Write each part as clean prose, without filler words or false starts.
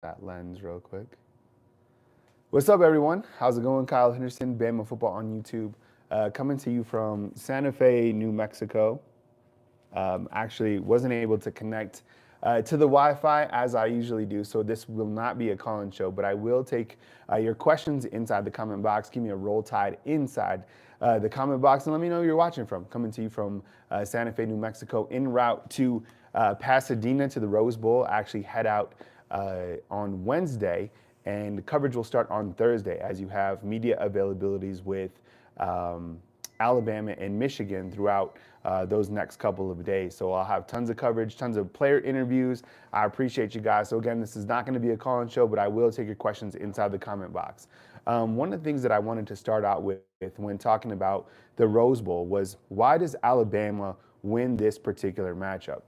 that lens real quick. What's up, everyone? How's it going? Kyle Henderson, Bama Football on YouTube, coming to you from Santa Fe, New Mexico. Actually, wasn't able to connect to the Wi-Fi as I usually do, so this will not be a call-in show, but I will take your questions inside the comment box. Give me a roll tide inside the comment box, and let me know who you're watching from. Coming to you from Santa Fe, New Mexico, en route to Pasadena to the Rose Bowl. I actually head out on Wednesday, and coverage will start on Thursday as you have media availabilities with Alabama and Michigan throughout those next couple of days. So I'll have tons of coverage, tons of player interviews. I appreciate you guys. So again, this is not going to be a call-in show, but I will take your questions inside the comment box. One of the things that I wanted to start out with when talking about the Rose Bowl was, why does Alabama win this particular matchup?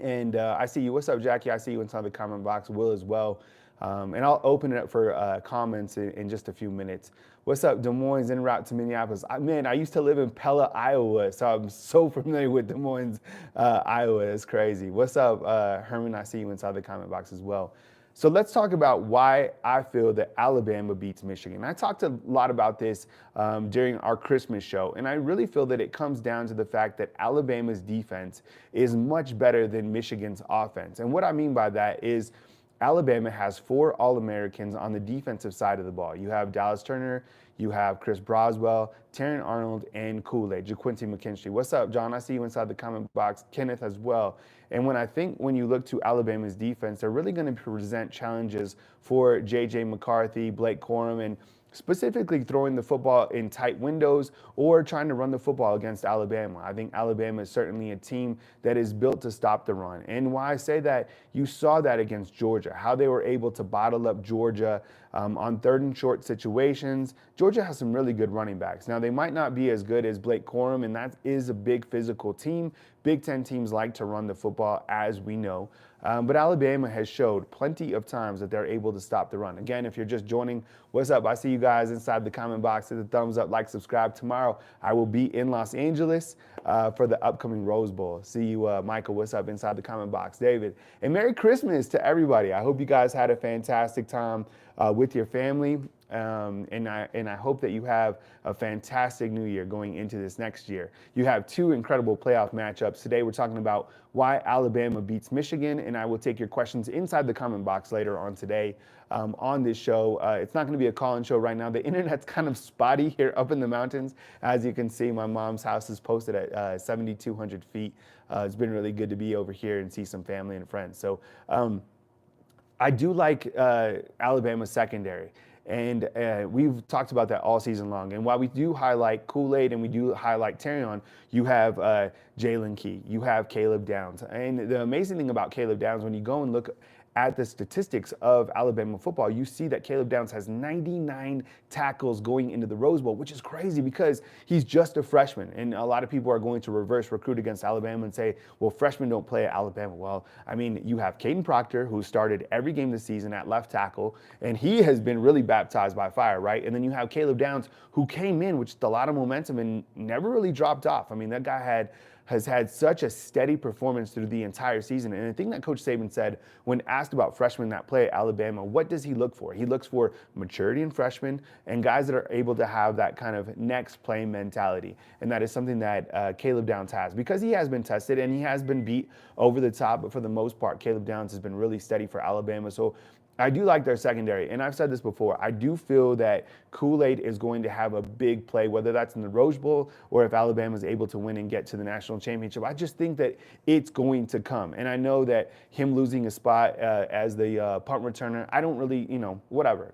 And I see you. What's up, Jackie? I see you inside the comment box. Will as well. And I'll open it up for comments in just a few minutes. What's up, Des Moines en route to Minneapolis? Man, I used to live in Pella, Iowa, so I'm so familiar with Des Moines, Iowa. It's crazy. What's up, Herman? I see you inside the comment box as well. So let's talk about why I feel that Alabama beats Michigan. I talked a lot about this during our Christmas show, and I really feel that it comes down to the fact that Alabama's defense is much better than Michigan's offense. And what I mean by that is Alabama has 4 All-Americans on the defensive side of the ball. You have Dallas Turner, you have Chris Broswell, Terran Arnold, and Kool-Aid, JaQuincy McKinstry. What's up, John? I see you inside the comment box. Kenneth as well. And when you look to Alabama's defense, they're really going to present challenges for J.J. McCarthy, Blake Corum, and specifically throwing the football in tight windows or trying to run the football against Alabama. I think Alabama is certainly a team that is built to stop the run. And why I say that, you saw that against Georgia, how they were able to bottle up Georgia on 3rd and short situations. Georgia has some really good running backs. Now, they might not be as good as Blake Corum, and that is a big physical team. Big Ten teams like to run the football, as we know. But Alabama has showed plenty of times that they're able to stop the run. Again, if you're just joining, what's up? I see you guys inside the comment box. Hit the thumbs up, like, subscribe. Tomorrow, I will be in Los Angeles for the upcoming Rose Bowl. See you, Michael. What's up inside the comment box? David. And Merry Christmas to everybody. I hope you guys had a fantastic time with your family. And I hope that you have a fantastic new year going into this next year. You have 2 incredible playoff matchups. Today we're talking about why Alabama beats Michigan, and I will take your questions inside the comment box later on today on this show. It's not going to be a call-in show right now. The internet's kind of spotty here up in the mountains. As you can see, my mom's house is posted at 7,200 feet. It's been really good to be over here and see some family and friends. So I do like Alabama's secondary. And we've talked about that all season long. And while we do highlight Kool-Aid and we do highlight Terrion, you have Jalen Key, you have Caleb Downs. And the amazing thing about Caleb Downs, when you go and look at the statistics of Alabama football, you see that Caleb Downs has 99 tackles going into the Rose Bowl, which is crazy because he's just a freshman. And a lot of people are going to reverse recruit against Alabama and say, well, freshmen don't play at Alabama. Well, I mean, you have Caden Proctor, who started every game this season at left tackle, and he has been really baptized by fire, right? And then you have Caleb Downs, who came in with just a lot of momentum and never really dropped off. I mean, that guy has had such a steady performance through the entire season. And the thing that Coach Saban said when asked about freshmen that play at Alabama, what does he look for? He looks for maturity in freshmen and guys that are able to have that kind of next play mentality. And that is something that Caleb Downs has, because he has been tested and he has been beat over the top. But for the most part, Caleb Downs has been really steady for Alabama. So I do like their secondary, and I've said this before. I do feel that Kool-Aid is going to have a big play, whether that's in the Rose Bowl or if Alabama is able to win and get to the national championship. I just think that it's going to come, and I know that him losing a spot as the punt returner, I don't really, whatever.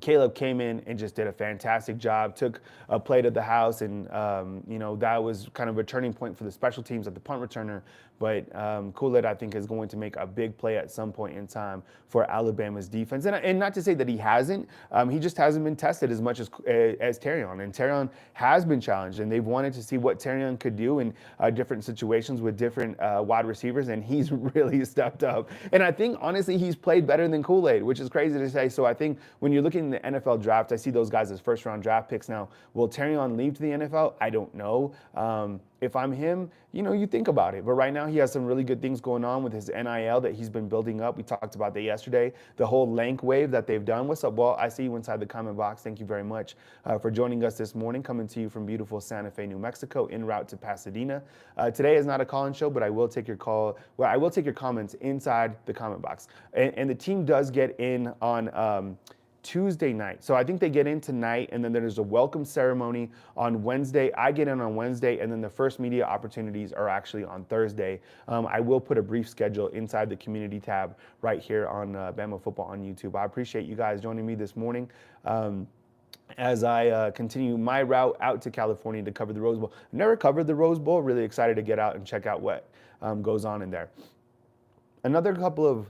Caleb came in and just did a fantastic job, took a play to the house, and, that was kind of a turning point for the special teams at the punt returner. But Kool-Aid, I think, is going to make a big play at some point in time for Alabama's defense. And not to say that he hasn't. He just hasn't been tested as much as Terrion. And Terrion has been challenged, and they've wanted to see what Terrion could do in different situations with different wide receivers, and he's really stepped up. And I think, honestly, he's played better than Kool-Aid, which is crazy to say. So I think when you're looking at the NFL draft, I see those guys as first-round draft picks now. Will Terrion leave to the NFL? I don't know. if I'm him, you think about it. But right now he has some really good things going on with his NIL that he's been building up. We talked about that yesterday, the whole Lank wave that they've done. What's up, Walt? I see you inside the comment box. Thank you very much for joining us this morning, coming to you from beautiful Santa Fe, New Mexico, en route to Pasadena. Today is not a call-in show, but I will take your call. Well, I will take your comments inside the comment box. And the team does get in on Tuesday night. So I think they get in tonight, and then there's a welcome ceremony on Wednesday. I get in on Wednesday, and then the first media opportunities are actually on Thursday. I will put a brief schedule inside the community tab right here on Bama Football on YouTube. I appreciate you guys joining me this morning. As I continue my route out to California to cover the Rose Bowl. Never covered the Rose Bowl. Really excited to get out and check out what goes on in there. Another couple of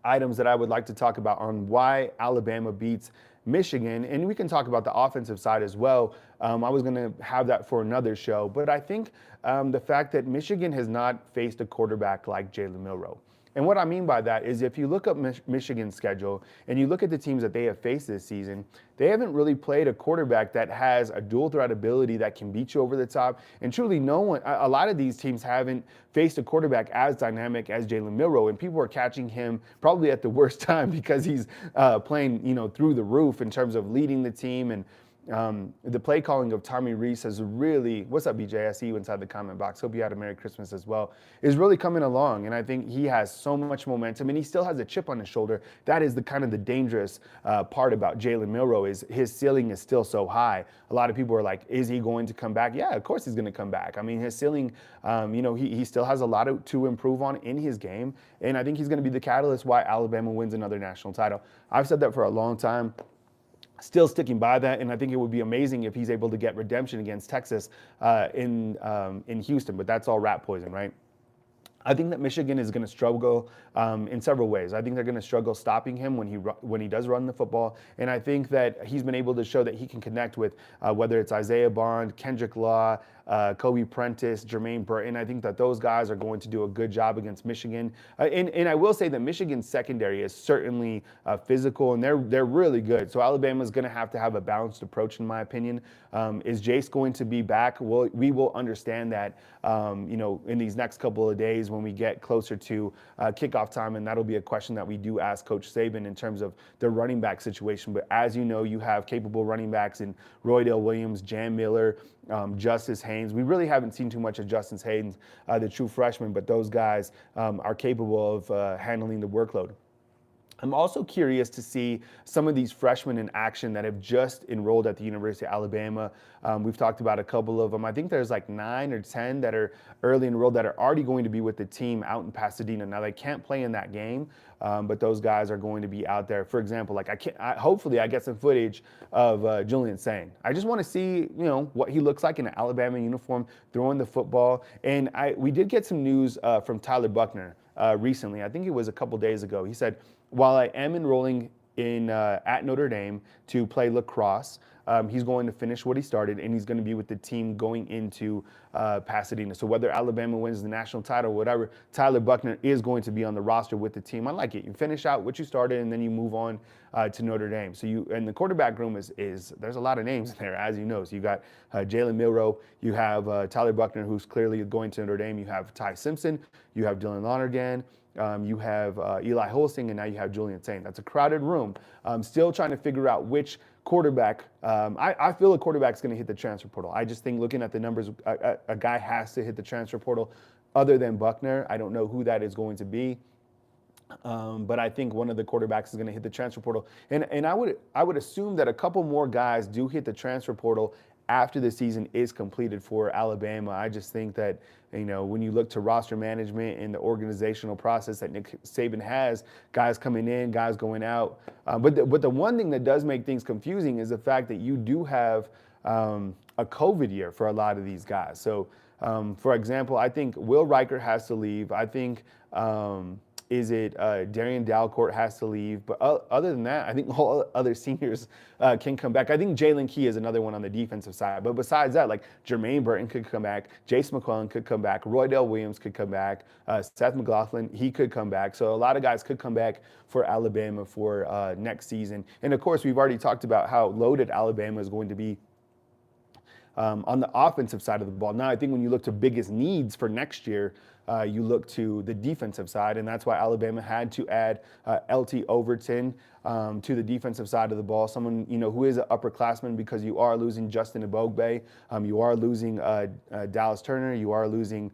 items that I would like to talk about on why Alabama beats Michigan, and we can talk about the offensive side as well. I was going to have that for another show, but I think the fact that Michigan has not faced a quarterback like Jalen Milroe. And what I mean by that is if you look up Michigan's schedule and you look at the teams that they have faced this season, they haven't really played a quarterback that has a dual threat ability that can beat you over the top. And truly no one, a lot of these teams haven't faced a quarterback as dynamic as Jalen Milroe. And people are catching him probably at the worst time because he's playing, through the roof in terms of leading the team. And the play calling of Tommy Rees has really, what's up, BJ? I see you inside the comment box. Hope you had a Merry Christmas as well. Is really coming along, and I think he has so much momentum, and he still has a chip on his shoulder. That is the kind of the dangerous part about Jalen Milroe is his ceiling is still so high. A lot of people are like, is he going to come back? Yeah, of course he's going to come back. I mean, his ceiling, he still has a lot to improve on in his game, and I think he's going to be the catalyst why Alabama wins another national title. I've said that for a long time. Still sticking by that, and I think it would be amazing if he's able to get redemption against Texas in Houston, but that's all rat poison, right? I think that Michigan is going to struggle in several ways. I think they're going to struggle stopping him when he does run the football, and I think that he's been able to show that he can connect with whether it's Isaiah Bond, Kendrick Law, Kobe Prentice, Jermaine Burton. I think that those guys are going to do a good job against Michigan. And I will say that Michigan's secondary is certainly physical, and they're really good. So Alabama's going to have a balanced approach, in my opinion. Is Jace going to be back? Well, we will understand that, in these next couple of days when we get closer to kickoff time, and that'll be a question that we do ask Coach Saban in terms of the running back situation. But as you know, you have capable running backs in Roydell Williams, Jam Miller, Justice Haynes. We really haven't seen too much of Justice Haynes, the true freshman, but those guys are capable of handling the workload. I'm also curious to see some of these freshmen in action that have just enrolled at the University of Alabama. We've talked about a couple of them. I think there's like 9 or 10 that are early enrolled that are already going to be with the team out in Pasadena. Now, they can't play in that game, but those guys are going to be out there. For example, like hopefully I get some footage of Julian Sain. I just want to see, what he looks like in an Alabama uniform throwing the football. And we did get some news from Tyler Buckner recently. I think it was a couple days ago. He said, while I am enrolling in at Notre Dame to play lacrosse, he's going to finish what he started, and he's going to be with the team going into Pasadena. So whether Alabama wins the national title or whatever, Tyler Buckner is going to be on the roster with the team. I like it. You finish out what you started, and then you move on to Notre Dame. So and the quarterback room is there's a lot of names in there, as you know. So you got Jalen Milroe, you have Tyler Buckner, who's clearly going to Notre Dame. You have Ty Simpson, you have Dylan Lonergan. You have Eli Holsting, and now you have Julian Sain. That's a crowded room. Still trying to figure out which quarterback. I feel a quarterback's going to hit the transfer portal. I just think looking at the numbers, a guy has to hit the transfer portal. Other than Buckner, I don't know who that is going to be. But I think one of the quarterbacks is going to hit the transfer portal. And I would assume that a couple more guys do hit the transfer portal after the season is completed for Alabama. I just think that, when you look to roster management and the organizational process that Nick Saban has, guys coming in, guys going out. But the one thing that does make things confusing is the fact that you do have a COVID year for a lot of these guys. So, for example, I think Will Riker has to leave. I think Darian Dalcourt has to leave. But other than that, I think all other seniors can come back. I think Jalen Key is another one on the defensive side. But besides that, like Jermaine Burton could come back. Jace McClellan could come back. Roydell Williams could come back. Seth McLaughlin, he could come back. So a lot of guys could come back for Alabama for next season. And, of course, we've already talked about how loaded Alabama is going to be on the offensive side of the ball. Now, I think when you look to biggest needs for next year, you look to the defensive side, and that's why Alabama had to add LT Overton to the defensive side of the ball. Someone who is an upperclassman, because you are losing Justin Ebogbe, you are losing Dallas Turner, you are losing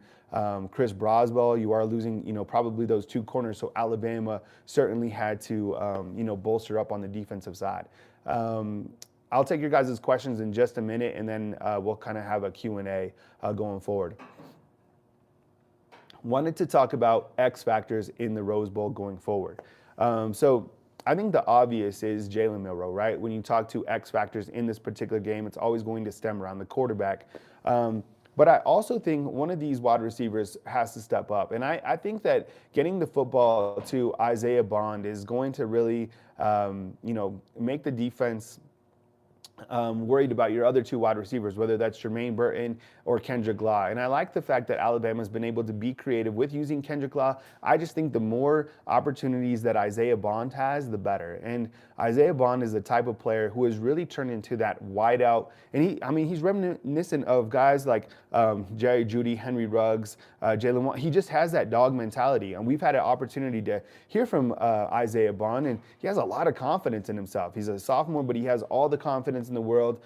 Chris Broswell, you are losing probably those two corners. So Alabama certainly had to bolster up on the defensive side. I'll take your guys' questions in just a minute, and then we'll kind of have a Q&A going forward. Wanted to talk about X factors in the Rose Bowl going forward. So I think the obvious is Jalen Milroe, right? When you talk to X factors in this particular game, it's always going to stem around the quarterback. But I also think one of these wide receivers has to step up. And I think that getting the football to Isaiah Bond is going to really, make the defense worried about your other two wide receivers, whether that's Jermaine Burton or Kendrick Law. And I like the fact that Alabama's been able to be creative with using Kendrick Law. I just think the more opportunities that Isaiah Bond has, the better. And Isaiah Bond is the type of player who has really turned into that wideout. And he's reminiscent of guys like Jerry Jeudy, Henry Ruggs, Jalen Watt. He just has that dog mentality. And we've had an opportunity to hear from Isaiah Bond, and he has a lot of confidence in himself. He's a sophomore, but he has all the confidence in the world,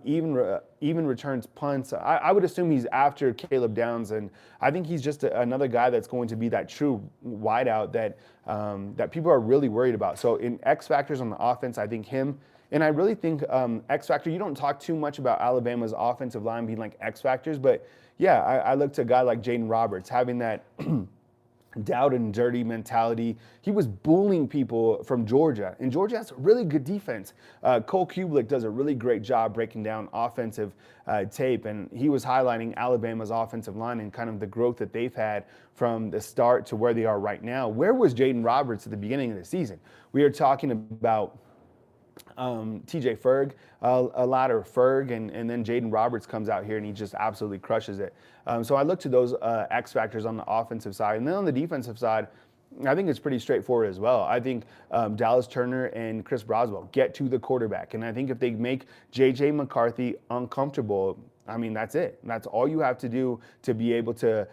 even returns punts. I would assume he's after Caleb Downs, and I think he's just another guy that's going to be that true wideout that people are really worried about. So in X factors on the offense, I think him, and I really think X factor, you don't talk too much about Alabama's offensive line being like X factors, but yeah, I look to a guy like Jaden Roberts having that doubt and dirty mentality. He was bullying people from Georgia, and Georgia has a really good defense. Cole Kubelik does a really great job breaking down offensive tape, and he was highlighting Alabama's offensive line and kind of the growth that they've had from the start to where they are right now. Where was Jaden Roberts at the beginning of the season? We are talking about TJ Ferg, a ladder Ferg, and then Jaden Roberts comes out here and he just absolutely crushes it. So I look to those X factors on the offensive side. And then on the defensive side, I think it's pretty straightforward as well. I think Dallas Turner and Chris Broswell get to the quarterback. And I think if they make J.J. McCarthy uncomfortable, I mean, that's it. That's all you have to do to be able to,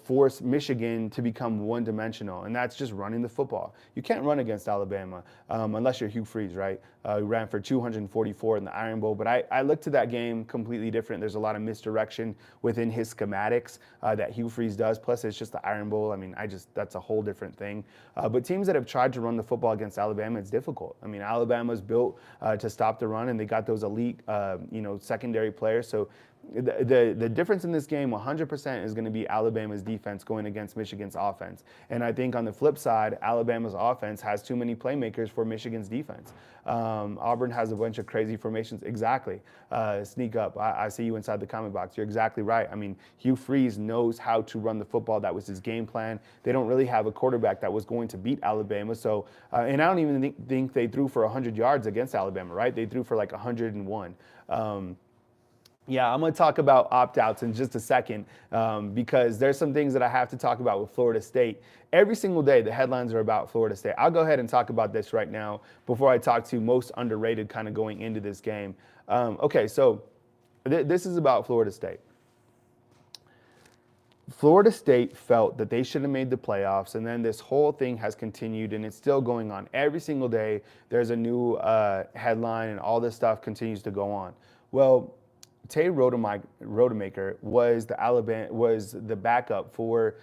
force Michigan to become one-dimensional, and that's just running the football. You can't run against Alabama unless you're Hugh Freeze, right? He ran for 244 in the Iron Bowl, but I look to that game completely different. There's a lot of misdirection within his schematics that Hugh Freeze does, plus it's just the Iron Bowl. I mean, that's a whole different thing. But teams that have tried to run the football against Alabama, it's difficult. I mean, Alabama's built to stop the run, and they got those elite, secondary players. So the difference in this game 100% is going to be Alabama's defense going against Michigan's offense. And I think on the flip side, Alabama's offense has too many playmakers for Michigan's defense. Auburn has a bunch of crazy formations. Exactly. Sneak up. I see you inside the comment box. You're exactly right. I mean, Hugh Freeze knows how to run the football. That was his game plan. They don't really have a quarterback that was going to beat Alabama. So, and I don't even think they threw for 100 yards against Alabama, right? They threw for like 101. Yeah, I'm going to talk about opt-outs in just a second because there's some things that I have to talk about with Florida State. Every single day, the headlines are about Florida State. I'll go ahead and talk about this right now before I talk to most underrated kind of going into this game. Okay, so this is about Florida State. Florida State felt that they should have made the playoffs, and then this whole thing has continued, and it's still going on. Every single day, there's a new headline, and all this stuff continues to go on. Well, Tay Rodemaker was the backup for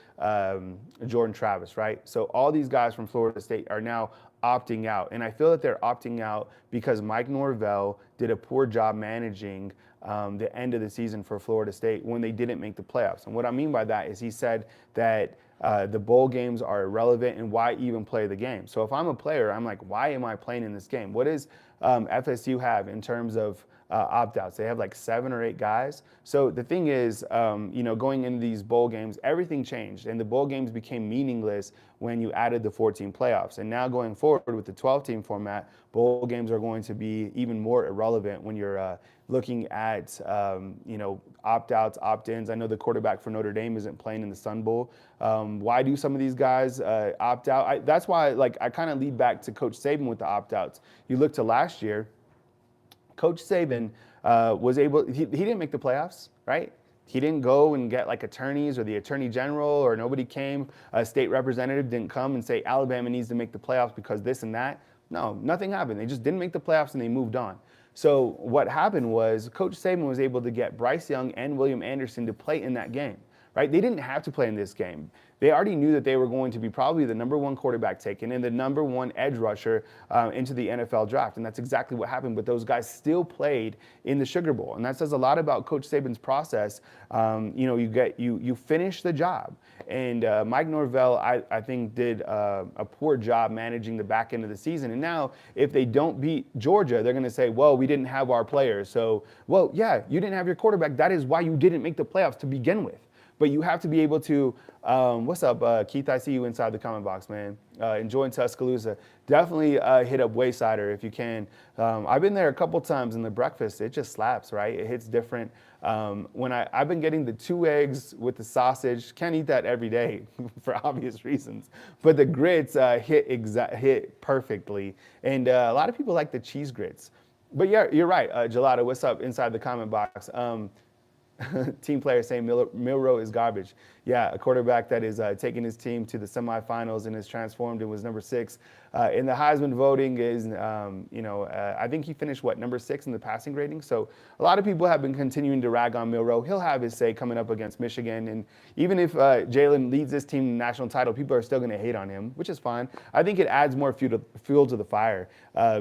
Jordan Travis, right? So all these guys from Florida State are now opting out, and I feel that they're opting out because Mike Norvell did a poor job managing the end of the season for Florida State when they didn't make the playoffs. And what I mean by that is he said that the bowl games are irrelevant and why even play the game. So if I'm a player, I'm like, why am I playing in this game? What does FSU have in terms of opt-outs? They have like 7 or 8 guys. So the thing is, going into these bowl games, everything changed, and the bowl games became meaningless when you added the 14 playoffs. And now going forward with the 12-team format, bowl games are going to be even more irrelevant when you're looking at, opt-outs, opt-ins. I know the quarterback for Notre Dame isn't playing in the Sun Bowl. Why do some of these guys opt out? That's why, I kind of lead back to Coach Saban with the opt-outs. You look to last year, Coach Saban he didn't make the playoffs, right? He didn't go and get like attorneys or the attorney general, or nobody came, a state representative didn't come and say Alabama needs to make the playoffs because this and that. No, nothing happened. They just didn't make the playoffs and they moved on. So what happened was Coach Saban was able to get Bryce Young and William Anderson to play in that game, right? They didn't have to play in this game. They already knew that they were going to be probably the #1 quarterback taken and the #1 edge rusher into the NFL draft. And that's exactly what happened. But those guys still played in the Sugar Bowl. And that says a lot about Coach Saban's process. You finish the job. And Mike Norvell, I think, did a poor job managing the back end of the season. And now, if they don't beat Georgia, they're going to say, well, we didn't have our players. So, well, yeah, you didn't have your quarterback. That is why you didn't make the playoffs to begin with. But you have to be able to, what's up, Keith? I see you inside the comment box, man. Enjoying Tuscaloosa. Definitely hit up Waysider if you can. I've been there a couple times, and the breakfast, it just slaps, right? It hits different. I've been getting the 2 eggs with the sausage. Can't eat that every day for obvious reasons. But the grits hit perfectly. And a lot of people like the cheese grits. But yeah, you're right. Gelato, what's up inside the comment box? Team player saying Milroe is garbage. Yeah, a quarterback that is taking his team to the semifinals and is transformed and was #6 in the Heisman voting is, I think he finished #6 in the passing rating. So a lot of people have been continuing to rag on Milroe. He'll have his say coming up against Michigan. And even if Jalen leads this team to the national title, people are still going to hate on him, which is fine. I think it adds more fuel to the fire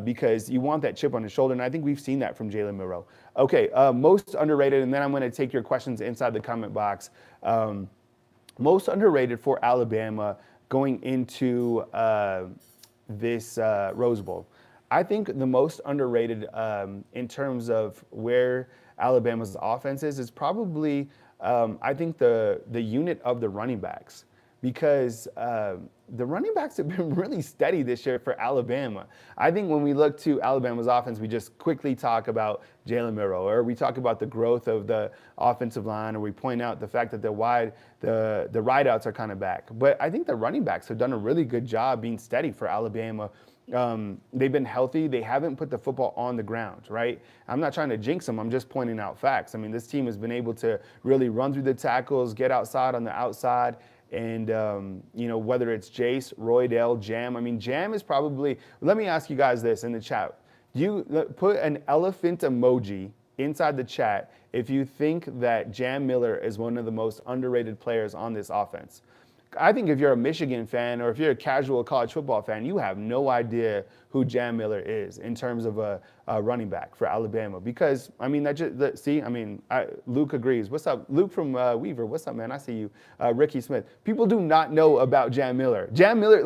because you want that chip on his shoulder. And I think we've seen that from Jalen Milroe. Okay, most underrated, and then I'm going to take your questions inside the comment box. Most underrated for Alabama going into this Rose Bowl. I think the most underrated in terms of where Alabama's offense is probably, I think, the unit of the running backs. Because the running backs have been really steady this year for Alabama. I think when we look to Alabama's offense, we just quickly talk about Jalen Milroe, or we talk about the growth of the offensive line, or we point out the fact that the wideouts are kind of back. But I think the running backs have done a really good job being steady for Alabama. They've been healthy. They haven't put the football on the ground, right? I'm not trying to jinx them. I'm just pointing out facts. I mean, this team has been able to really run through the tackles, get outside on the outside. And, whether it's Jace, Roydell, Jam. I mean, Jam is probably, let me ask you guys this in the chat. You put an elephant emoji inside the chat if you think that Jam Miller is one of the most underrated players on this offense. I think if you're a Michigan fan or if you're a casual college football fan, you have no idea who Jam Miller is in terms of a running back for Alabama. Because, I mean, Luke agrees. What's up? Luke from Weaver, what's up, man? I see you. Ricky Smith. People do not know about Jam Miller. Jam Miller,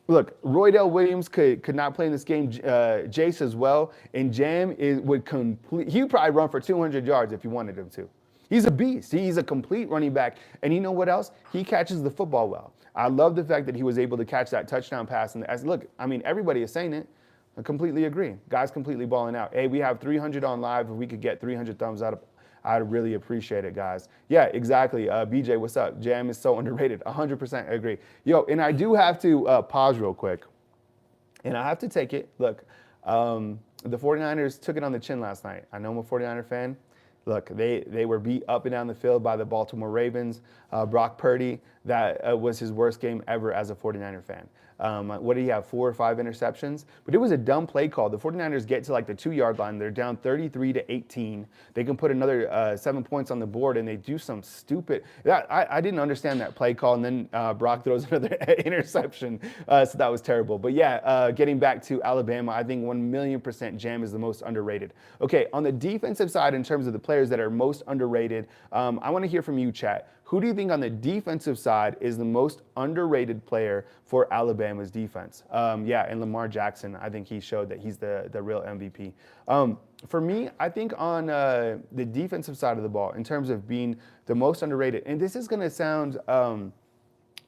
look, Roydell Williams could not play in this game, Jace as well, and Jam he would probably run for 200 yards if you wanted him to. He's a beast. He's a complete running back. And you know what else? He catches the football well. I love the fact that he was able to catch that touchdown pass. And look, I mean, everybody is saying it. I completely agree. Guys completely balling out. Hey, we have 300 on live. If we could get 300 thumbs up, I'd really appreciate it, guys. Yeah, exactly. BJ, what's up? Jam is so underrated. 100% agree. Yo, and I do have to pause real quick. And I have to take it. Look, the 49ers took it on the chin last night. I know I'm a 49er fan. Look, they were beat up and down the field by the Baltimore Ravens. Brock Purdy, that was his worst game ever as a 49er fan. What did he have, 4 or 5 interceptions? But it was a dumb play call. The 49ers get to like the 2-yard line. They're down 33-18. They can put another 7 points on the board, and they do some stupid. I didn't understand that play call, and then Brock throws another interception. So that was terrible. But yeah, getting back to Alabama, I think 1,000,000% Jam is the most underrated. Okay, on the defensive side, in terms of the players that are most underrated, I want to hear from you, chat. Who do you think on the defensive side is the most underrated player for Alabama's defense? And Lamar Jackson, I think he showed that he's the real MVP. For me, I think on the defensive side of the ball, in terms of being the most underrated, and this is going to sound,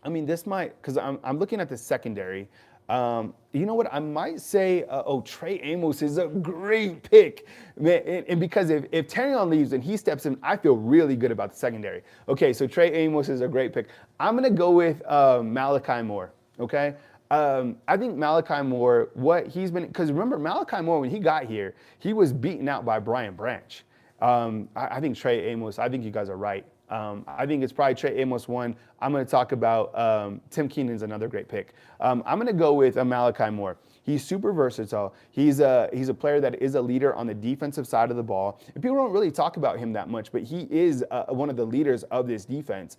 this might, because I'm looking at the secondary. You know what? I might say, Trey Amos is a great pick. Man, and because if Terrion leaves and he steps in, I feel really good about the secondary. Okay, so Trey Amos is a great pick. I'm going to go with Malachi Moore, okay? I think Malachi Moore, what he's been, because remember, Malachi Moore, when he got here, he was beaten out by Brian Branch. I think Trey Amos, I think you guys are right. I think it's probably Trey Amos one. I'm going to talk about Tim Keenan's another great pick. I'm going to go with Malachi Moore. He's super versatile. He's a player that is a leader on the defensive side of the ball. And people don't really talk about him that much, but he is one of the leaders of this defense.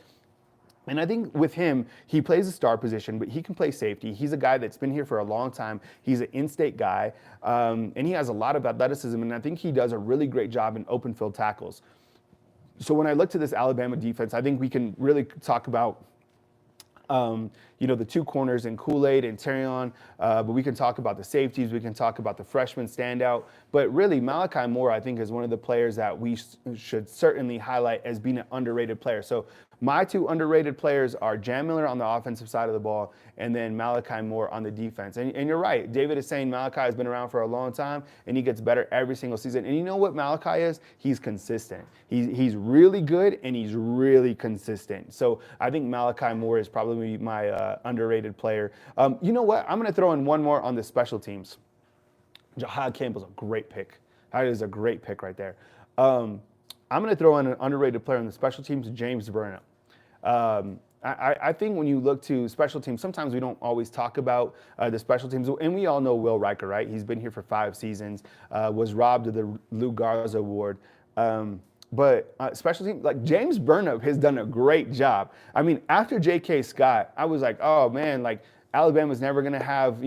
And I think with him, he plays a star position, but he can play safety. He's a guy that's been here for a long time. He's an in-state guy, and he has a lot of athleticism, and I think he does a really great job in open field tackles. So when I look to this Alabama defense, I think we can really talk about the two corners in Kool-Aid and Terrion, but we can talk about the safeties, we can talk about the freshman standout. But really, Malachi Moore, I think, is one of the players that we should certainly highlight as being an underrated player. So my two underrated players are Jam Miller on the offensive side of the ball and then Malachi Moore on the defense. And you're right, David is saying Malachi has been around for a long time and he gets better every single season. And you know what Malachi is? He's consistent. He's really good and he's really consistent. So I think Malachi Moore is probably my underrated player. You know what? I'm going to throw in one more on the special teams. Jahad Campbell's a great pick. That is a great pick right there. I'm going to throw in an underrated player on the special teams, James Burnham. I think when you look to special teams, sometimes we don't always talk about the special teams. And we all know Will Riker, right? He's been here for 5 seasons, was robbed of the Lou Garza Award. But special teams, like James Burnham has done a great job. I mean, after J.K. Scott, I was like, oh man, like Alabama's never going to have,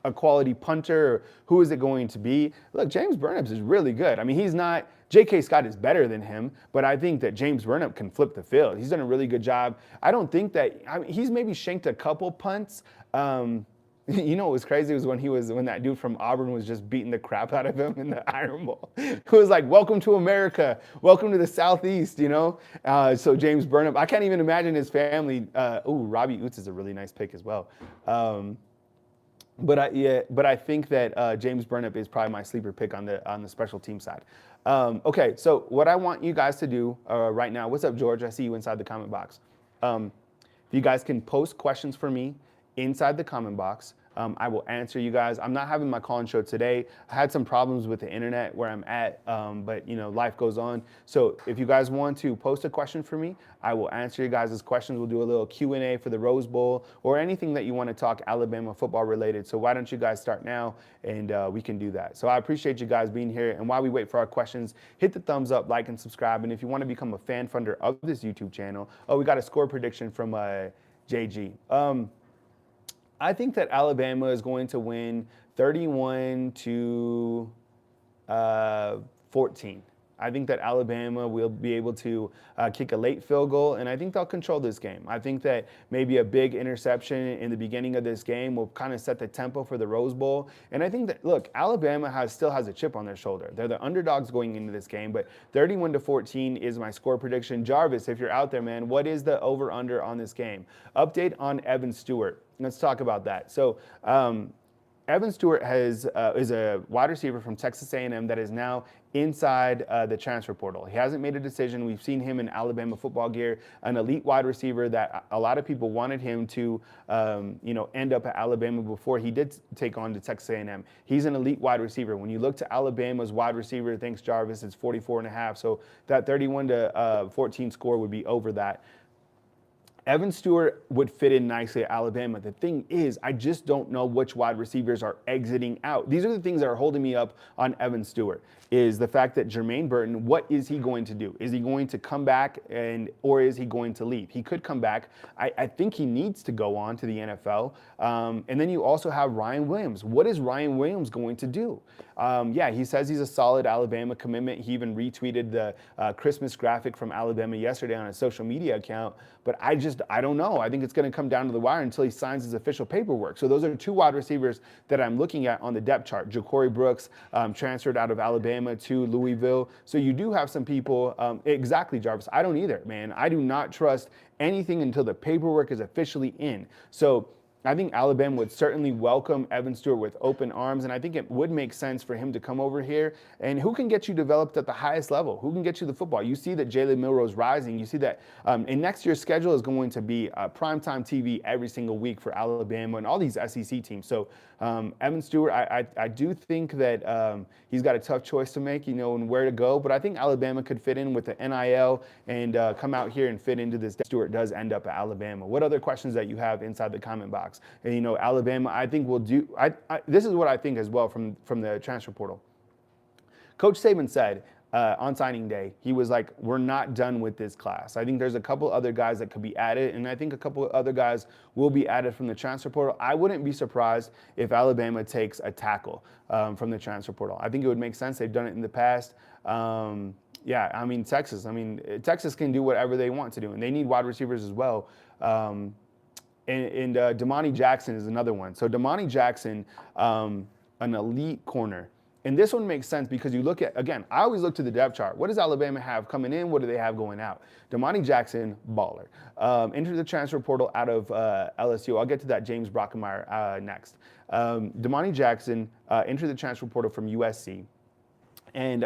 a quality punter. Who is it going to be? Look, James Burnham is really good. I mean, he's not, J.K. Scott is better than him, but I think that James Burnham can flip the field. He's done a really good job. I don't think that, he's maybe shanked a couple punts. What was crazy was when that dude from Auburn was just beating the crap out of him in the Iron Bowl. It was like, welcome to America, welcome to the Southeast, So James Burnham, I can't even imagine his family. Robbie Oots is a really nice pick as well. But I think that James Burnham is probably my sleeper pick on the special team side. Okay, so what I want you guys to do right now, what's up, George? I see you inside the comment box. If you guys can post questions for me inside the comment box, I will answer you guys. I'm not having my call-in show today. I had some problems with the internet where I'm at, but life goes on. So if you guys want to post a question for me, I will answer you guys' questions. We'll do a little Q&A for the Rose Bowl or anything that you want to talk Alabama football related. So why don't you guys start now and we can do that. So I appreciate you guys being here. And while we wait for our questions, hit the thumbs up, like, and subscribe. And if you want to become a fan funder of this YouTube channel, we got a score prediction from JG. I think that Alabama is going to win 31-14. I think that Alabama will be able to kick a late field goal, and I think they'll control this game. I think that maybe a big interception in the beginning of this game will kind of set the tempo for the Rose Bowl. And I think that, look, Alabama still has a chip on their shoulder. They're the underdogs going into this game, but 31-14 is my score prediction. Jarvis, if you're out there, man, what is the over-under on this game? Update on Evan Stewart. Let's talk about that. So, Evan Stewart is a wide receiver from Texas A&M that is now inside the transfer portal. He hasn't made a decision. We've seen him in Alabama football gear, an elite wide receiver that a lot of people wanted him to, end up at Alabama before he did take on to Texas A&M. He's an elite wide receiver. When you look to Alabama's wide receiver, thanks Jarvis, it's 44.5. So that 31-14 score would be over that. Evan Stewart would fit in nicely at Alabama. The thing is, I just don't know which wide receivers are exiting out. These are the things that are holding me up on Evan Stewart, is the fact that Jermaine Burton, what is he going to do? Is he going to come back or is he going to leave? He could come back. I think he needs to go on to the NFL. And then you also have Ryan Williams. What is Ryan Williams going to do? He says he's a solid Alabama commitment. He even retweeted the Christmas graphic from Alabama yesterday on his social media account. But I don't know. I think it's going to come down to the wire until he signs his official paperwork. So those are two wide receivers that I'm looking at on the depth chart. Ja'Cory Brooks transferred out of Alabama to Louisville. So you do have some people. Exactly, Jarvis. I don't either, man. I do not trust anything until the paperwork is officially in. So I think Alabama would certainly welcome Evan Stewart with open arms, and I think it would make sense for him to come over here. And who can get you developed at the highest level? Who can get you the football? You see that Jalen Milroe is rising. You see that, and next year's schedule is going to be primetime TV every single week for Alabama and all these SEC teams. So Evan Stewart, I do think that he's got a tough choice to make, and where to go. But I think Alabama could fit in with the NIL and come out here and fit into this. Stewart does end up at Alabama. What other questions that you have inside the comment box? And Alabama, I think will do. This is what I think as well from the transfer portal. Coach Saban said on signing day, he was like, we're not done with this class. I think there's a couple other guys that could be added, and I think a couple other guys will be added from the transfer portal. I wouldn't be surprised if Alabama takes a tackle from the transfer portal. I think it would make sense. They've done it in the past. Yeah, Texas can do whatever they want to do, and they need wide receivers as well. And Damani Jackson is another one. So Damani Jackson, an elite corner. And this one makes sense because you look at, again, I always look to the depth chart. What does Alabama have coming in? What do they have going out? Damani Jackson, baller. Entered the transfer portal out of LSU. I'll get to that James Brockemeyer next. Damani Jackson entered the transfer portal from USC. And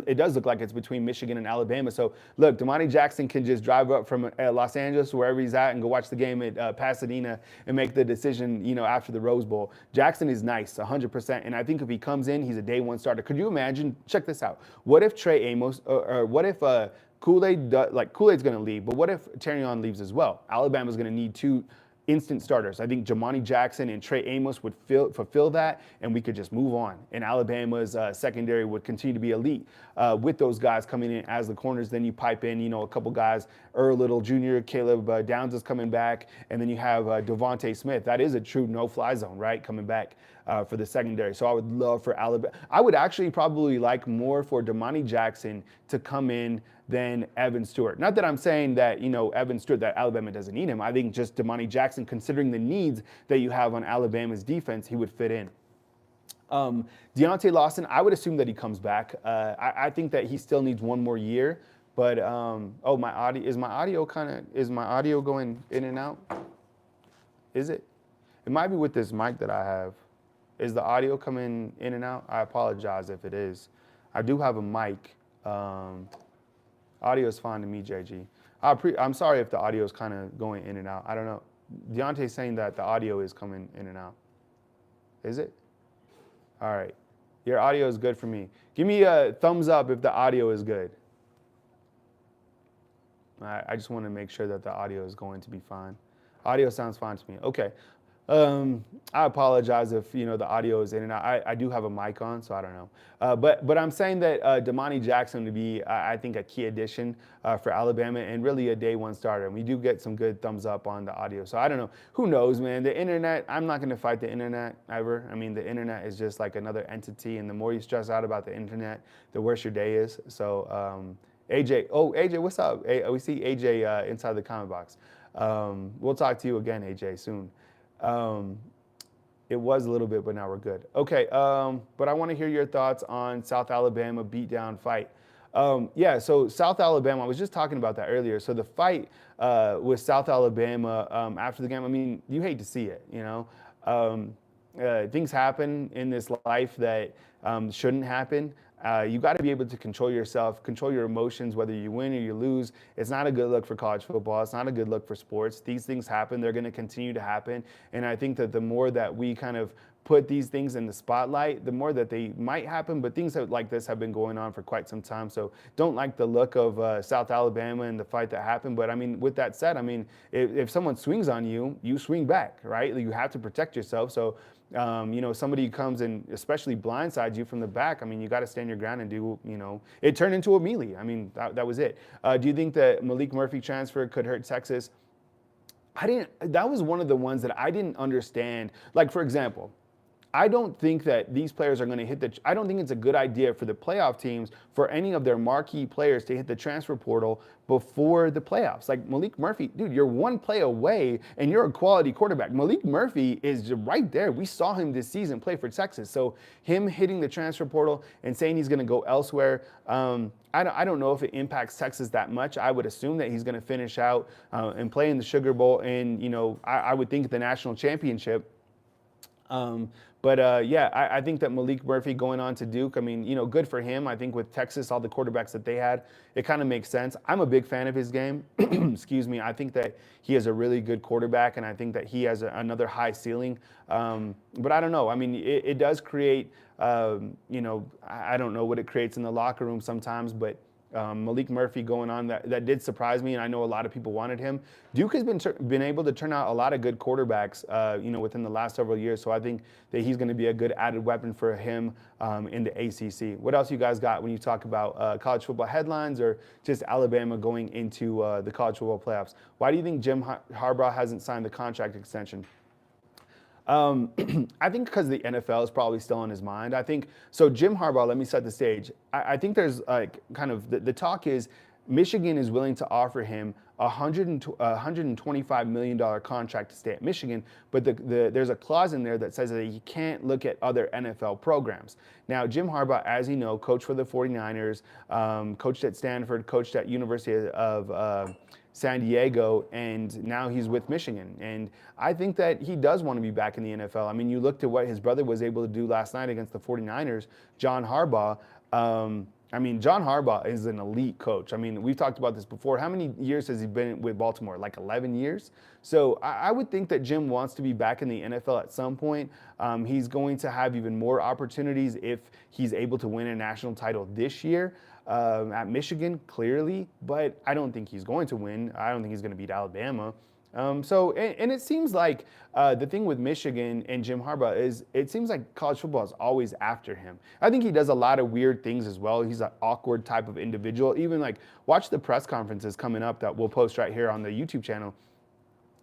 it does look like it's between Michigan and Alabama. So, look, Damani Jackson can just drive up from Los Angeles, wherever he's at, and go watch the game at Pasadena and make the decision, after the Rose Bowl. Jackson is nice, 100%. And I think if he comes in, he's a day one starter. Could you imagine? Check this out. What if Trey Amos, or what if Kool-Aid, Kool-Aid's going to leave, but what if Terrion leaves as well? Alabama's going to need two instant starters. I think Jamani Jackson and Trey Amos would fulfill that, and we could just move on. And Alabama's secondary would continue to be elite with those guys coming in as the corners. Then you pipe in, a couple guys, Little Jr., Caleb Downs is coming back, and then you have Devontae Smith. That is a true no-fly zone, right, coming back for the secondary. So I would love for Alabama. I would actually probably like more for Damani Jackson to come in than Evan Stewart. Not that I'm saying that, Evan Stewart, that Alabama doesn't need him. I think just Damani Jackson, considering the needs that you have on Alabama's defense, he would fit in. Deontay Lawson, I would assume that he comes back. I think that he still needs one more year. But, my audio, is my audio going in and out? Is it? It might be with this mic that I have. Is the audio coming in and out? I apologize if it is. I do have a mic. Audio is fine to me, JG. I'm sorry if the audio is kind of going in and out. I don't know. Deontay's saying that the audio is coming in and out. Is it? All right. Your audio is good for me. Give me a thumbs up if the audio is good. I just want to make sure that the audio is going to be fine. Audio sounds fine to me. Okay. I apologize if the audio is in and out. I do have a mic on, so I don't know. But I'm saying that Damani Jackson would be, I think, a key addition for Alabama and really a day one starter. And we do get some good thumbs up on the audio. So I don't know. Who knows, man? The internet, I'm not going to fight the internet ever. The internet is just like another entity, and the more you stress out about the internet, the worse your day is. So AJ, what's up? We see AJ inside the comment box. We'll talk to you again, AJ, soon. It was a little bit, but now we're good. Okay, but I want to hear your thoughts on South Alabama beatdown fight. So South Alabama, I was just talking about that earlier. So the fight with South Alabama after the game, you hate to see it, things happen in this life that shouldn't happen. You got to be able to control yourself, control your emotions, whether you win or you lose. It's not a good look for college football. It's not a good look for sports. These things happen. They're going to continue to happen. And I think that the more that we kind of put these things in the spotlight, the more that they might happen. But things like this have been going on for quite some time. So don't like the look of South Alabama and the fight that happened. But with that said, if someone swings on you, you swing back, right? You have to protect yourself. So somebody comes and especially blindsides you from the back, you got to stand your ground and do, it turned into a melee. That was it. Do you think that Malik Murphy transfer could hurt Texas? That was one of the ones that I didn't understand. Like, for example, I don't think that these players are going to hit I don't think it's a good idea for the playoff teams for any of their marquee players to hit the transfer portal before the playoffs. Like Malik Murphy, dude, you're one play away and you're a quality quarterback. Malik Murphy is right there. We saw him this season play for Texas. So him hitting the transfer portal and saying he's going to go elsewhere, I don't know if it impacts Texas that much. I would assume that he's going to finish out and play in the Sugar Bowl and, I would think the national championship. I think that Malik Murphy going on to Duke, good for him. I think with Texas, all the quarterbacks that they had, it kind of makes sense. I'm a big fan of his game. Excuse me. I think that he is a really good quarterback, and I think that he has another high ceiling. But I don't know. It does create, I don't know what it creates in the locker room sometimes, but Malik Murphy going on, that did surprise me, and I know a lot of people wanted him. Duke has been able to turn out a lot of good quarterbacks, within the last several years. So I think that he's going to be a good added weapon for him in the ACC. What else you guys got when you talk about college football headlines or just Alabama going into the college football playoffs? Why do you think Jim Harbaugh hasn't signed the contract extension? I think because the NFL is probably still on his mind. I think so. Jim Harbaugh, let me set the stage. I think there's like kind of the talk is Michigan is willing to offer him a $125 million contract to stay at Michigan, but there's a clause in there that says that he can't look at other NFL programs. Now, Jim Harbaugh, as you know, coached for the 49ers, coached at Stanford, coached at University of San Diego, and now he's with Michigan. And I think that he does want to be back in the NFL. You looked at what his brother was able to do last night against the 49ers, John Harbaugh. John Harbaugh is an elite coach. We've talked about this before. How many years has he been with Baltimore? Like 11 years? So I would think that Jim wants to be back in the NFL at some point. He's going to have even more opportunities if he's able to win a national title this year. At Michigan, clearly, but I don't think he's going to win. I don't think he's going to beat Alabama. And it seems like the thing with Michigan and Jim Harbaugh is it seems like college football is always after him. I think he does a lot of weird things as well. He's an awkward type of individual. Even like watch the press conferences coming up that we'll post right here on the YouTube channel.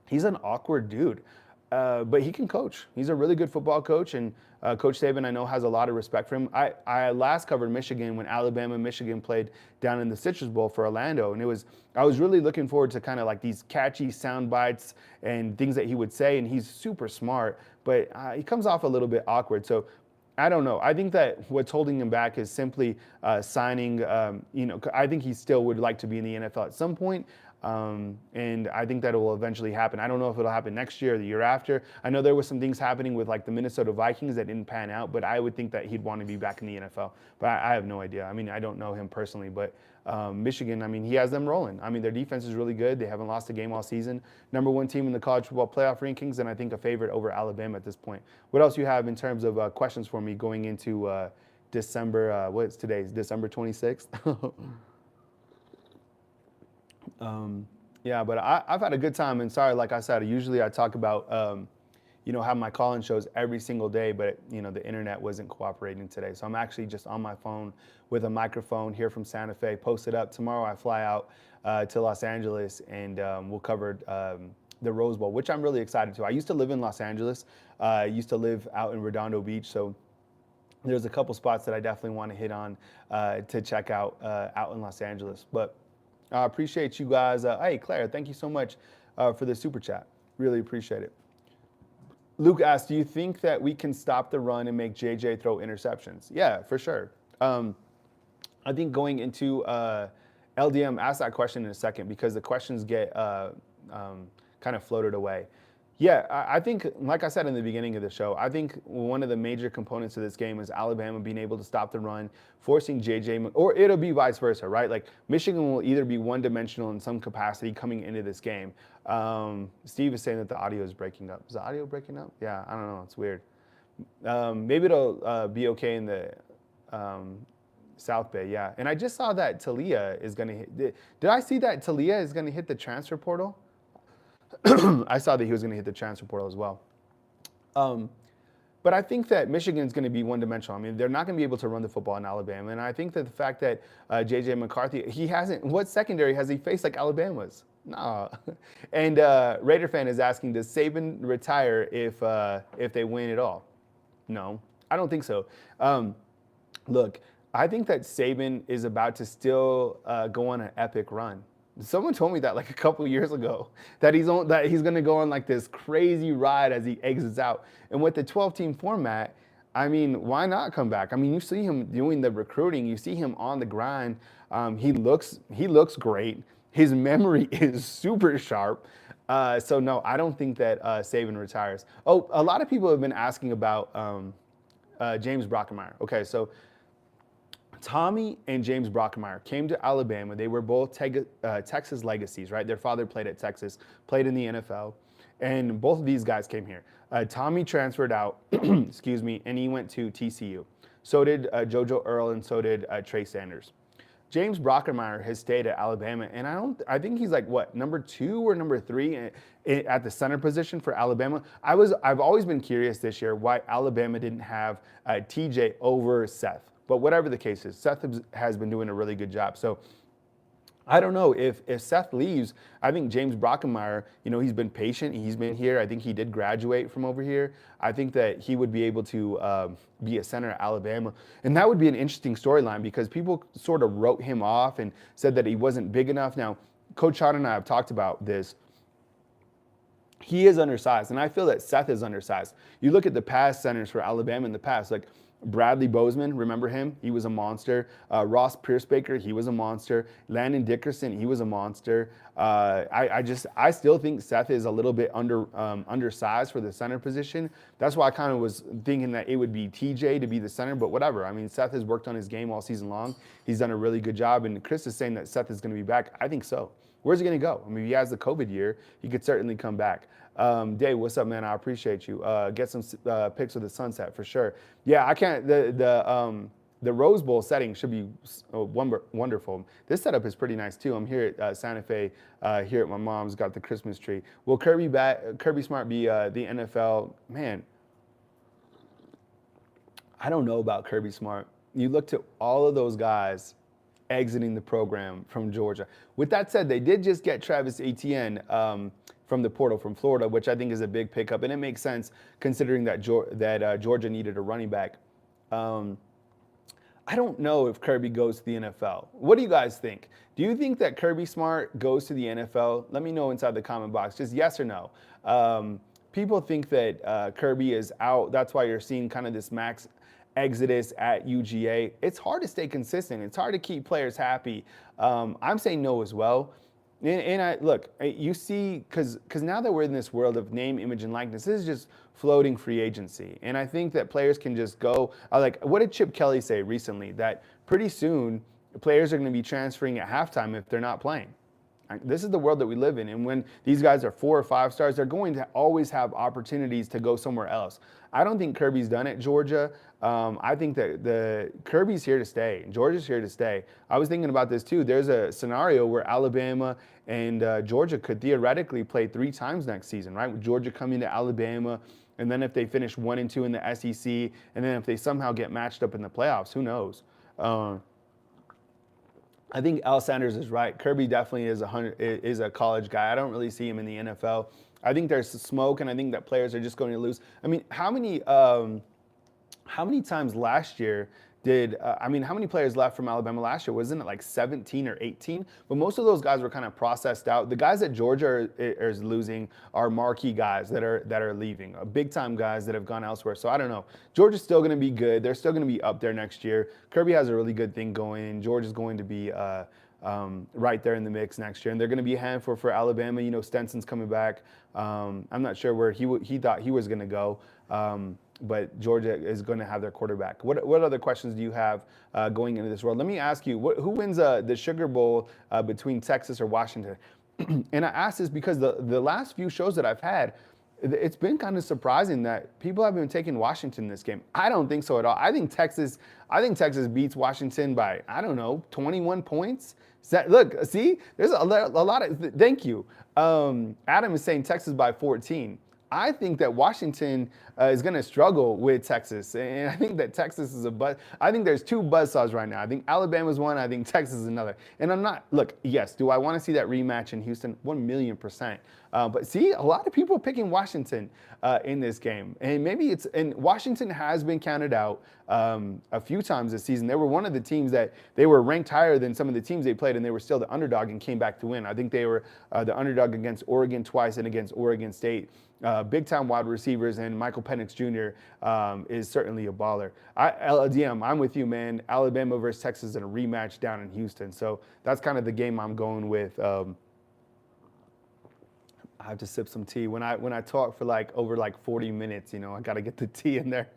He's an awkward dude. But he can coach. He's a really good football coach, and Coach Saban, I know, has a lot of respect for him. I last covered Michigan when Alabama and Michigan played down in the Citrus Bowl for Orlando, and I was really looking forward to kind of like these catchy sound bites and things that he would say, and he's super smart, but he comes off a little bit awkward. So I don't know. I think that what's holding him back is simply signing. I think he still would like to be in the NFL at some point. And I think that it will eventually happen. I don't know if it'll happen next year or the year after. I know there was some things happening with like the Minnesota Vikings that didn't pan out, but I would think that he'd want to be back in the NFL. But I have no idea. I don't know him personally, but Michigan, he has them rolling. Their defense is really good. They haven't lost a game all season. Number one team in the college football playoff rankings, and I think a favorite over Alabama at this point. What else you have in terms of questions for me going into December, what's today's, December 26th? But I've had a good time, and sorry, like I said, usually I talk about, have my call-in shows every single day, but, the internet wasn't cooperating today. So I'm actually just on my phone with a microphone here from Santa Fe, posted up. Tomorrow I fly out to Los Angeles, and we'll cover the Rose Bowl, which I'm really excited to. I used to live in Los Angeles. I used to live out in Redondo Beach, so there's a couple spots that I definitely want to hit on to check out in Los Angeles. But I appreciate you guys. Hey, Claire, thank you so much for the super chat. Really appreciate it. Luke asked, do you think that we can stop the run and make JJ throw interceptions? Yeah, for sure. I think going into LDM, ask that question in a second because the questions get kind of floated away. Yeah, I think, like I said in the beginning of the show, I think one of the major components of this game is Alabama being able to stop the run, forcing JJ, or it'll be vice versa, right? Like Michigan will either be one-dimensional in some capacity coming into this game. Steve is saying that the audio is breaking up. Is the audio breaking up? Yeah, I don't know. It's weird. Maybe it'll be okay in the South Bay, yeah. And I just saw that Talia is going to hit. Did I see that Talia is going to hit the transfer portal? I saw that he was going to hit the transfer portal as well. But I think that Michigan's going to be one-dimensional. They're not going to be able to run the football in Alabama. And I think that the fact that J.J. McCarthy, he hasn't, what secondary has he faced like Alabama's? No. And Raider fan is asking, does Saban retire if they win it all? No, I don't think so. Look, I think that Saban is about to still go on an epic run. Someone told me that like a couple years ago that he's going to go on like this crazy ride as he exits out. And with the 12-team format, I mean, why not come back? I mean, you see him doing the recruiting, you see him on the grind. He looks great. His memory is super sharp. So no, I don't think that Saban retires. Oh, a lot of people have been asking about James Brockermeyer. Okay, so Tommy and James Brockermeyer came to Alabama. They were both Texas legacies, right? Their father played at Texas, played in the NFL, and both of these guys came here. Tommy transferred out, excuse me, and he went to TCU. So did JoJo Earl, and so did Trey Sanders. James Brockermeyer has stayed at Alabama, and I think he's like what, number 2 or number 3 at the center position for Alabama. I've always been curious this year why Alabama didn't have TJ over Seth. But whatever the case is, Seth has been doing a really good job. So I don't know if Seth leaves. I think James Brockermeyer, he's been patient. He's been here. I think he did graduate from over here. I think that he would be able to be a center at Alabama. And that would be an interesting storyline because people sort of wrote him off and said that he wasn't big enough. Now, Coach Sean and I have talked about this. He is undersized, and I feel that Seth is undersized. You look at the past centers for Alabama in the past, like Bradley Bozeman, remember him? He was a monster. Ross Piercebaker, he was a monster. Landon Dickerson, he was a monster. I still think Seth is a little bit undersized for the center position. That's why I kind of was thinking that it would be TJ to be the center, but whatever. I mean, Seth has worked on his game all season long. He's done a really good job, and Chris is saying that Seth is going to be back. I think so. Where's he going to go? I mean, if he has the COVID year, he could certainly come back. Dave, what's up, man? I appreciate you. Get some pics of the sunset for sure. Yeah, I can't. The Rose Bowl setting should be wonderful. This setup is pretty nice too. I'm here at Santa Fe. Here at my mom's, got the Christmas tree. Will Kirby Smart be the NFL man? I don't know about Kirby Smart. You looked at all of those guys exiting the program from Georgia. With that said, they did just get Travis Etienne from the portal from Florida, which I think is a big pickup, and it makes sense considering that Georgia needed a running back. I don't know if Kirby goes to the NFL. What do you guys think? Do you think that Kirby Smart goes to the NFL? Let me know inside the comment box, just yes or no. People think that Kirby is out. That's why you're seeing kind of this max exodus at UGA. It's hard to stay consistent. It's hard to keep players happy. I'm saying no as well. And look, you see, because now that we're in this world of name, image, and likeness, this is just floating free agency. And I think that players can just go, like, what did Chip Kelly say recently? That pretty soon players are going to be transferring at halftime if they're not playing. This is the world that we live in. And when these guys are 4 or 5 stars, they're going to always have opportunities to go somewhere else. I don't think Kirby's done at Georgia. I think that the Kirby's here to stay. Georgia's here to stay. I was thinking about this too. There's a scenario where Alabama and Georgia could theoretically play 3 times next season, right? With Georgia coming to Alabama, and then if they finish 1 and 2 in the SEC, and then if they somehow get matched up in the playoffs, who knows? I think Al Sanders is right. Kirby definitely is a college guy. I don't really see him in the NFL. I think there's smoke, and I think that players are just going to lose. I mean, how many times last year how many players left from Alabama last year? Wasn't it like 17 or 18? But most of those guys were kind of processed out. The guys that Georgia is losing are marquee guys that are leaving, big time guys that have gone elsewhere. So I don't know. Georgia's still going to be good. They're still going to be up there next year. Kirby has a really good thing going, and Georgia's going to be right there in the mix next year. And they're going to be a handful for Alabama. You know, Stenson's coming back. I'm not sure where he thought he was going to go. But Georgia is going to have their quarterback. What other questions do you have going into this world? Let me ask you, who wins the Sugar Bowl between Texas or Washington? And I ask this because the last few shows that I've had, it's been kind of surprising that people have been taking Washington in this game. I don't think so at all. I think Texas beats Washington by, I don't know, 21 points. Look, see, there's a lot of, thank you. Adam is saying Texas by 14. I think that Washington is going to struggle with Texas, and I think that Texas is I think there's 2 buzzsaws right now. I think Alabama's one, I think Texas is another. And I'm not, look, yes, do I want to see that rematch in Houston? 1,000,000%. But see, a lot of people picking Washington in this game. And maybe it's, and Washington has been counted out a few times this season. They were one of the teams that they were ranked higher than some of the teams they played, and they were still the underdog and came back to win. I think they were the underdog against Oregon twice and against Oregon State. Big time wide receivers, and Michael Penix Jr. Is certainly a baller. LDM, I'm with you, man. Alabama versus Texas in a rematch down in Houston. So that's kind of the game I'm going with. I have to sip some tea. When I talk for over 40 minutes, I got to get the tea in there.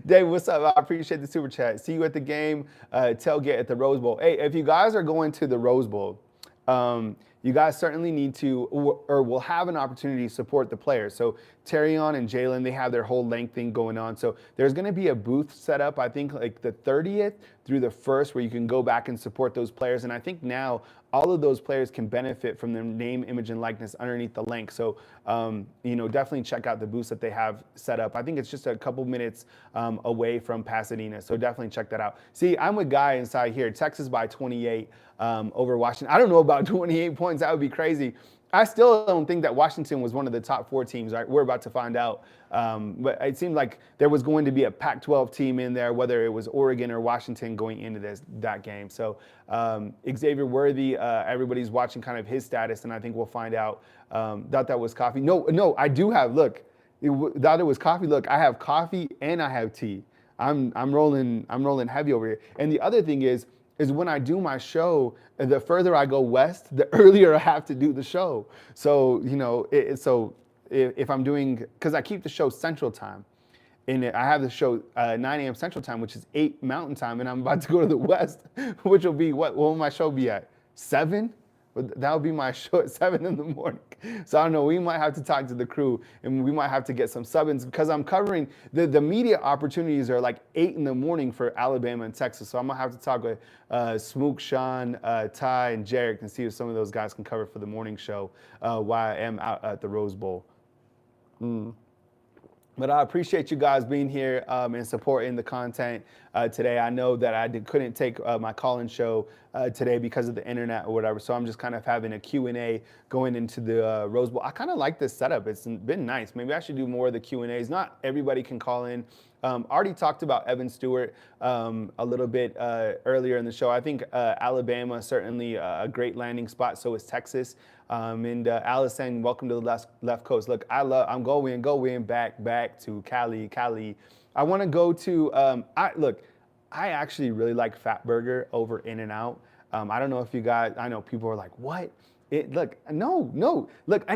Dave, what's up? I appreciate the super chat. See you at the game, tailgate at the Rose Bowl. Hey, if you guys are going to the Rose Bowl, you guys certainly need to, or will have an opportunity to support the players. So Terrion and Jalen, they have their whole length thing going on. So there's going to be a booth set up, I think like the 30th through the 1st, where you can go back and support those players. And I think now all of those players can benefit from their name, image, and likeness underneath the link. So, definitely check out the booths that they have set up. I think it's just a couple minutes away from Pasadena. So definitely check that out. See, I'm with Guy inside here. Texas by 28 over Washington. I don't know about 28 points. That would be crazy. I still don't think that Washington was one of the top 4 teams. Right? We're about to find out. But it seemed like there was going to be a Pac-12 team in there, whether it was Oregon or Washington going into that game. So Xavier Worthy, everybody's watching kind of his status, and I think we'll find out that was coffee. No, I do have. Look, thought it was coffee. Look, I have coffee and I have tea. I'm rolling heavy over here. And the other thing is when I do my show, the further I go west, the earlier I have to do the show. So, if I'm doing, because I keep the show Central Time, and I have the show 9 a.m. Central Time, which is 8 Mountain Time, and I'm about to go to the west, which will be, what will my show be at? 7? That would be my show at 7 in the morning. So I don't know, we might have to talk to the crew, and we might have to get some sub-ins, because I'm covering, the media opportunities are like 8 in the morning for Alabama and Texas. So I'm gonna have to talk with Smook, Sean, Ty, and Jarek, and see if some of those guys can cover for the morning show while I am out at the Rose Bowl. But I appreciate you guys being here and supporting the content today. I know that I couldn't take my call-in show today because of the internet or whatever, so I'm just kind of having a Q&A going into the Rose Bowl. I kind of like this setup. It's been nice. Maybe I should do more of the Q&As. Not everybody can call in. Already talked about Evan Stewart a little bit earlier in the show. I think Alabama certainly a great landing spot. So is Texas. And Alice saying, "Welcome to the left coast." Look, I'm going back to Cali. I want to go to. I actually really like Fatburger over In-N-Out. I don't know if you guys. I know people are like, "What?" Look, and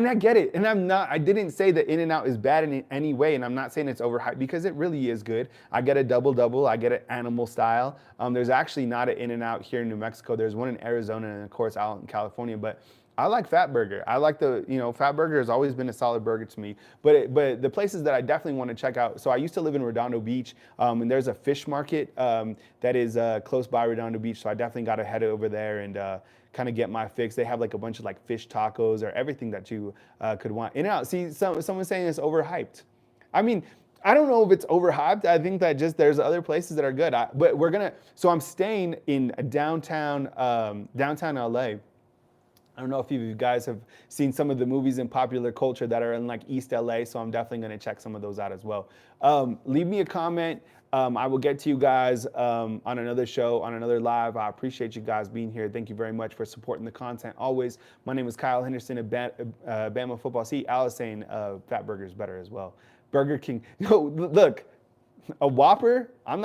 I get it, and I didn't say that In-N-Out is bad in any way, and I'm not saying it's overhyped, because it really is good. I get a double, I get it animal style. There's actually not an In-N-Out here in New Mexico. There's one in Arizona, and of course out in California, but I like Fatburger. I like Fatburger has always been a solid burger to me. But the places that I definitely want to check out. So I used to live in Redondo Beach, and there's a fish market that is close by Redondo Beach. So I definitely got to head over there and kind of get my fix. They have like a bunch of like fish tacos or everything that you could want. In-N-Out. See, someone's saying it's overhyped. I mean, I don't know if it's overhyped. I think that just there's other places that are good. But so I'm staying in downtown LA. I don't know if you guys have seen some of the movies in popular culture that are in like East LA, so I'm definitely going to check some of those out as well. Leave me a comment. I will get to you guys on another show, on another live. I appreciate you guys being here. Thank you very much for supporting the content always. My name is Kyle Henderson at Bama Football. See, Alice saying Fatburger is better as well. Burger King. No, look, a Whopper, I'm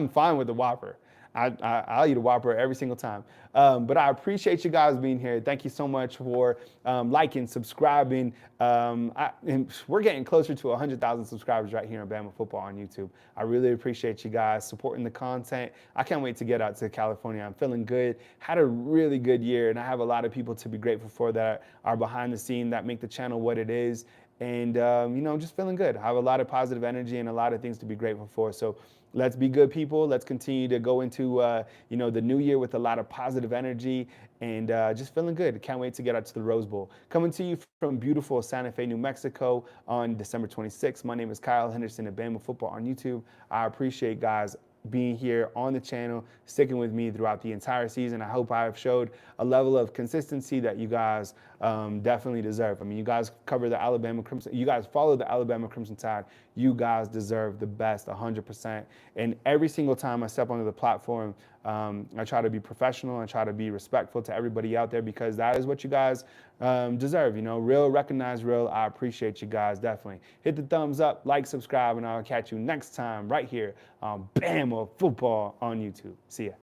fine with the Whopper. I'll eat a Whopper every single time. But I appreciate you guys being here. Thank you so much for liking, subscribing. And we're getting closer to 100,000 subscribers right here on Bama Football on YouTube. I really appreciate you guys supporting the content. I can't wait to get out to California. I'm feeling good. Had a really good year, and I have a lot of people to be grateful for that are behind the scene that make the channel what it is. And, just feeling good. I have a lot of positive energy and a lot of things to be grateful for. So let's be good people. Let's continue to go into, the new year with a lot of positive energy and just feeling good. Can't wait to get out to the Rose Bowl. Coming to you from beautiful Santa Fe, New Mexico on December 26th. My name is Kyle Henderson at Bama Football on YouTube. I appreciate guys being here on the channel, sticking with me throughout the entire season. I hope I have showed a level of consistency that you guys definitely deserve. I mean, you guys cover the Alabama Crimson. You guys follow the Alabama Crimson Tide. You guys deserve the best, 100%. And every single time I step onto the platform, I try to be professional. I try to be respectful to everybody out there because that is what you guys deserve. You know, real, recognize real. I appreciate you guys, definitely. Hit the thumbs up, like, subscribe, and I'll catch you next time right here on Bama Football on YouTube. See ya.